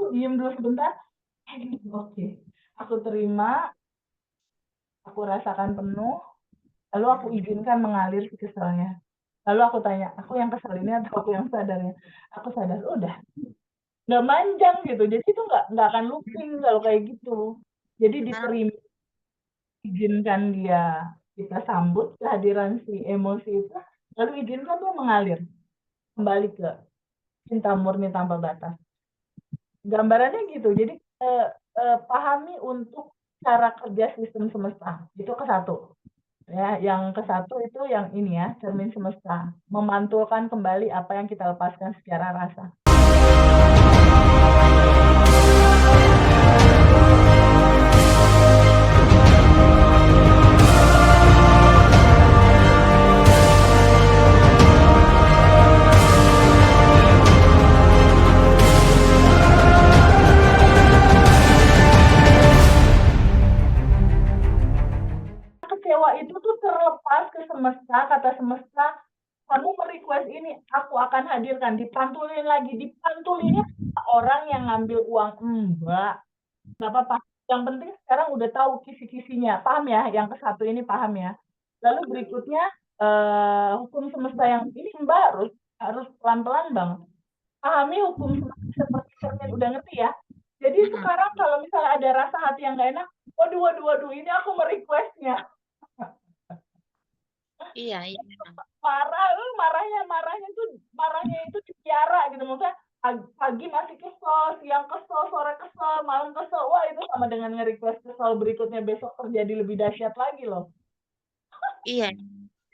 aku diem dulu sebentar. Oke, aku terima, aku rasakan penuh, lalu aku izinkan mengalir si keselnya. Lalu aku tanya, aku yang kesel ini atau aku yang sadarnya? Aku sadar, udah, nggak manjang gitu. Jadi itu nggak akan looping kalau kayak gitu. Jadi Sekarang diterima, izinkan dia, kita sambut kehadiran si emosi itu, lalu izinkan dia mengalir kembali ke cinta murni tanpa batas. Gambarannya gitu. Jadi pahami untuk cara kerja sistem semesta. Itu ke satu. Ya, yang ke satu itu yang ini ya, cermin semesta. Memantulkan kembali apa yang kita lepaskan secara rasa. Kecewa itu tuh terlepas ke semesta, kata semesta, kamu merequest ini, aku akan hadirkan, dipantulin lagi, dipantulinnya orang yang ngambil uang, enggak, nggak apa-apa. Yang penting sekarang udah tahu kisi-kisinya, paham ya? Yang ke satu ini paham ya? Lalu berikutnya hukum semesta yang ini Mbak harus pelan-pelan bang. Pahami hukum semesta seperti cermin, udah ngerti ya? Jadi sekarang kalau misalnya ada rasa hati yang nggak enak, waduh, waduh, waduh, ini aku merequestnya. iya iya memang. Marah, marahnya itu dipiara gitu, maksudnya pagi masih kesel, siang kesel, sore kesel, malam kesel, wah itu sama dengan nge-request kesel berikutnya besok terjadi lebih dahsyat lagi loh. Iya.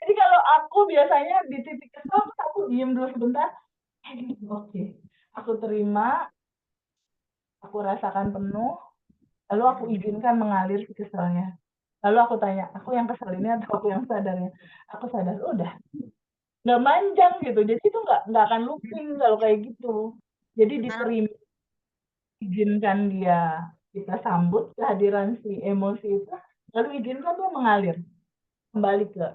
Jadi kalau aku biasanya di titik kesel terus aku diem dulu sebentar. Oke, aku terima, aku rasakan penuh, lalu aku izinkan mengalir si keselnya. Lalu aku tanya, aku yang kesel ini atau aku yang sadarnya? Aku sadar, udah, nggak manjang gitu. Jadi itu nggak akan looping kalau kayak gitu. Jadi Sekarang diterima, izinkan dia, kita sambut kehadiran si emosi itu, lalu izinkan dia mengalir kembali ke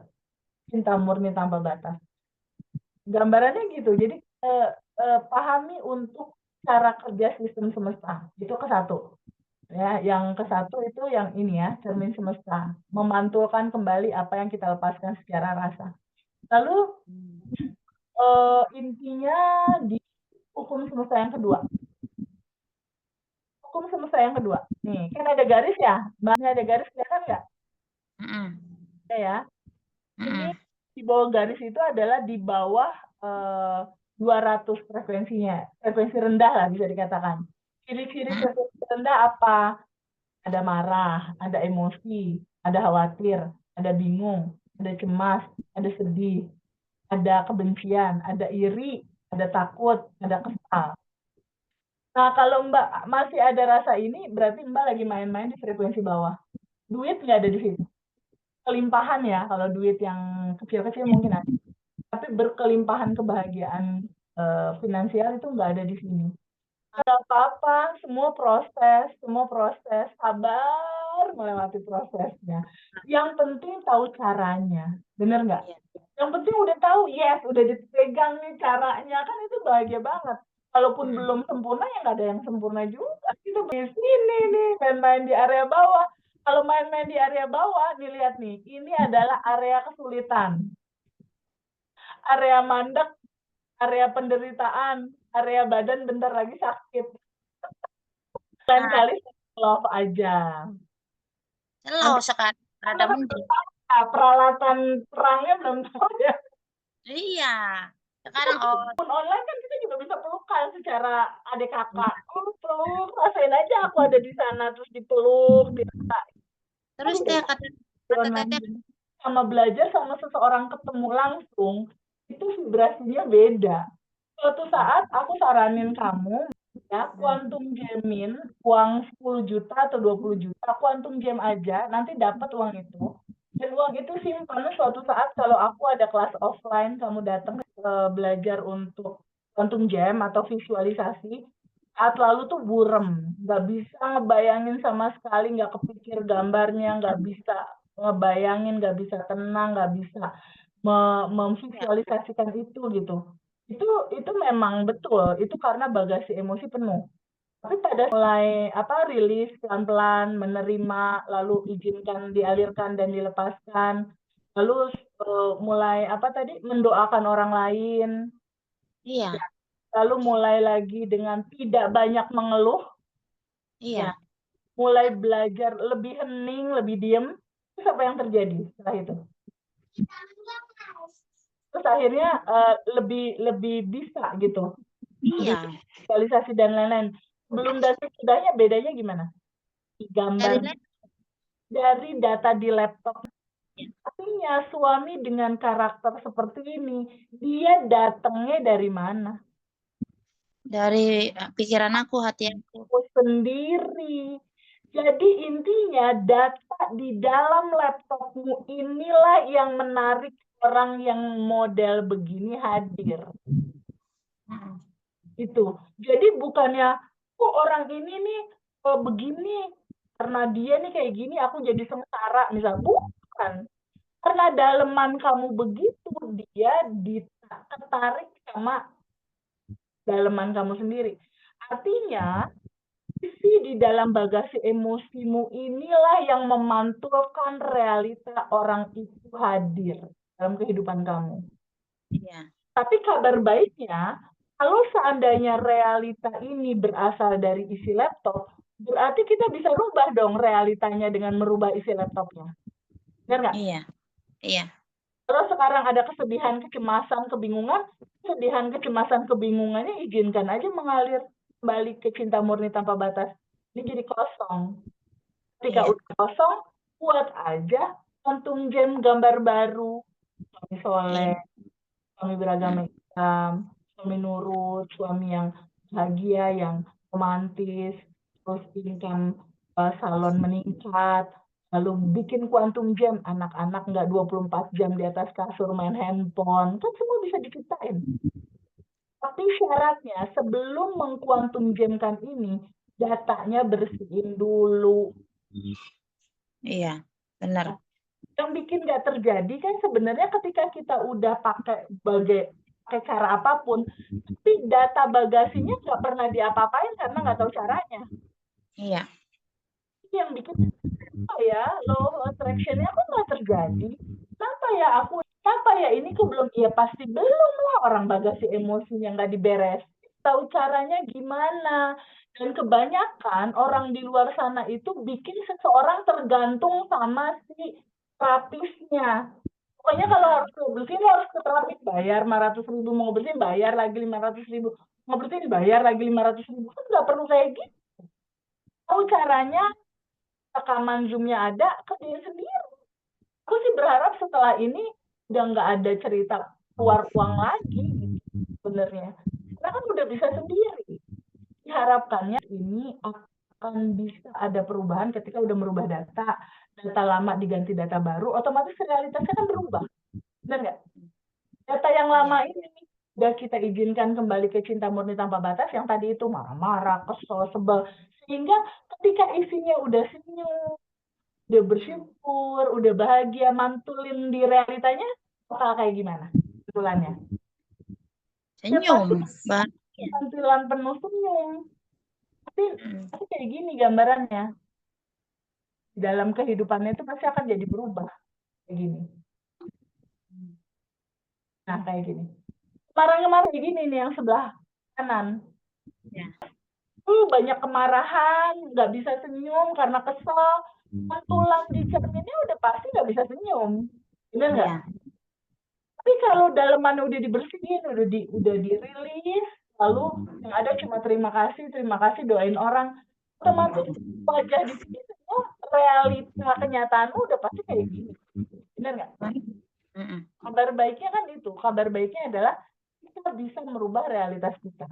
cinta murni tanpa batas. Gambarannya gitu. Jadi pahami untuk cara kerja sistem semesta. Itu ke satu. Ya, yang ke satu itu yang ini ya, cermin semesta. Memantulkan kembali apa yang kita lepaskan secara rasa. Lalu intinya di hukum semesta yang kedua. Hukum semesta yang kedua. Nih, kan ada garis ya? Mbaknya ada garis, kelihatan nggak? Ya, ya. Ini di bawah garis itu adalah di bawah 200 frekuensinya. Frekuensi rendah lah bisa dikatakan. Ciri-ciri frekuensi rendah apa? Ada marah, ada emosi, ada khawatir, ada bingung, ada cemas, ada sedih, ada kebencian, ada iri, ada takut, ada kesal. Nah, kalau Mbak masih ada rasa ini, berarti Mbak lagi main-main di frekuensi bawah. Duit nggak ada di situ. Kelimpahan ya, kalau duit yang kecil-kecil mungkin ada. Tapi berkelimpahan kebahagiaan finansial itu nggak ada di sini. Nggak apa-apa, semua proses, sabar melewati prosesnya. Yang penting tahu caranya, bener nggak? iya. Yang penting udah tahu, yes, udah dipegang nih caranya, kan itu bahagia banget. Kalaupun belum sempurna, ya nggak ada yang sempurna juga. Kita di sini nih, main-main di area bawah. Kalau main-main di area bawah, dilihat nih, ini adalah area kesulitan, area mandek, area penderitaan, area badan bentar lagi sakit. Lain Nah, kali love aja. slow Nanti sekarang karena rada kan mending. belum tahu ya, peralatan perangnya belum tahu ya. Iya. Sekarang oh Pun online kan kita juga bisa pelukan secara adik kakak. Oh, peluk, rasain aja aku ada di sana terus dipeluk, terus aduh, teh kata di kata online teteh sama belajar sama seseorang ketemu langsung itu vibrasinya beda. Suatu saat aku saranin kamu ya quantum jamin uang 10 juta atau 20 juta quantum jam aja nanti dapat uang itu dan uang itu simpan suatu saat kalau aku ada kelas offline kamu datang belajar untuk quantum jam atau visualisasi saat lalu tuh burem nggak bisa ngebayangin sama sekali nggak kepikir gambarnya nggak bisa ngebayangin nggak bisa tenang nggak bisa ya. memvisualisasikan itu gitu itu memang betul, itu karena bagasi emosi penuh. Tapi pada mulai rilis pelan-pelan, menerima, lalu izinkan dialirkan dan dilepaskan, lalu mulai mendoakan orang lain, Iya, lalu mulai lagi dengan tidak banyak mengeluh, iya. mulai belajar lebih hening, lebih diem. Terus apa yang terjadi setelah itu? Terus akhirnya lebih bisa gitu. Iya. Visualisasi dan lain-lain. Sebelum dan sesudahnya bedanya gimana? Gambar dari data di laptop. Artinya suami dengan karakter seperti ini, dia datangnya dari mana? Dari pikiran aku, hati aku. Aku sendiri. Jadi intinya data di dalam laptopmu inilah yang menarik orang yang model begini hadir. Itu. Jadi bukannya orang ini nih begini karena dia nih kayak gini aku jadi sengsara misal, bukan. Karena daleman kamu begitu, dia ketarik sama daleman kamu sendiri. Artinya isi di dalam bagasi emosimu inilah yang memantulkan realita orang itu hadir dalam kehidupan kamu. Iya. Tapi kabar baiknya, kalau seandainya realita ini berasal dari isi laptop, berarti kita bisa rubah dong realitanya dengan merubah isi laptopnya. Benar nggak? Iya. Iya. Kalau sekarang ada kesedihan, kecemasan, kebingungan, kesedihan, kecemasan, kebingungannya izinkan aja mengalir kembali ke cinta murni tanpa batas. Ini jadi kosong. Ketika udah kosong, buat aja quantum jam gambar baru. Suami soleh, suami beragama Islam, suami nurut, suami yang bahagia, yang romantis, terus income salon meningkat, lalu bikin quantum jam, anak-anak nggak 24 jam di atas kasur main handphone, kan semua bisa diciptain. Tapi syaratnya sebelum mengquantum jamkan ini, datanya bersihin dulu. Iya, benar. Yang bikin nggak terjadi kan sebenarnya ketika kita udah pakai cara apapun, tapi data bagasinya nggak pernah diapa-apain karena nggak tahu caranya. Iya. Ini yang bikin law of attraction-nya kok nggak terjadi? Kenapa ya ini kok belum? Ya pasti belum lah, orang bagasi emosinya nggak diberes. Tahu caranya gimana? Dan kebanyakan orang di luar sana itu bikin seseorang tergantung sama si terapisnya. Pokoknya kalau harus bersihin harus ke terapis, bayar 500.000, mau bersihin bayar lagi 500.000, mau bersihin bayar lagi 500.000. Kan nggak perlu kayak gitu. Tahu caranya, rekaman Zoom-nya ada, kerjain sendiri. Aku sih berharap setelah ini udah nggak ada cerita keluar uang lagi sebenarnya. Karena kan udah bisa sendiri. Diharapkannya ini akan bisa ada perubahan ketika udah merubah data lama diganti data baru, otomatis realitasnya kan berubah. Benar nggak? Data yang lama ini udah kita izinkan kembali ke cinta murni tanpa batas, yang tadi itu marah-marah, kesel, sebel. Sehingga ketika isinya udah senyum, udah bersyukur, udah bahagia, mantulin di realitanya, bakal kayak gimana betulannya? Senyum. Tampilan penuh senyum. Tapi kayak gini gambarannya. Dalam kehidupannya itu pasti akan jadi berubah. Kayak gini. Nah, kayak gini. Kemarin-kemarin kayak gini nih yang sebelah kanan. Ya. Banyak kemarahan, nggak bisa senyum karena kesel. Tulang di cerminnya udah pasti nggak bisa senyum. Benar nggak? Ya. Tapi kalau dalemannya udah dibersihin, udah dirilis, lalu yang ada cuma terima kasih, doain orang, otomatis wajah di sini semua realita kenyataanmu udah pasti kayak gini. Benar nggak? Kabar baiknya kan itu. Kabar baiknya adalah kita bisa merubah realitas kita.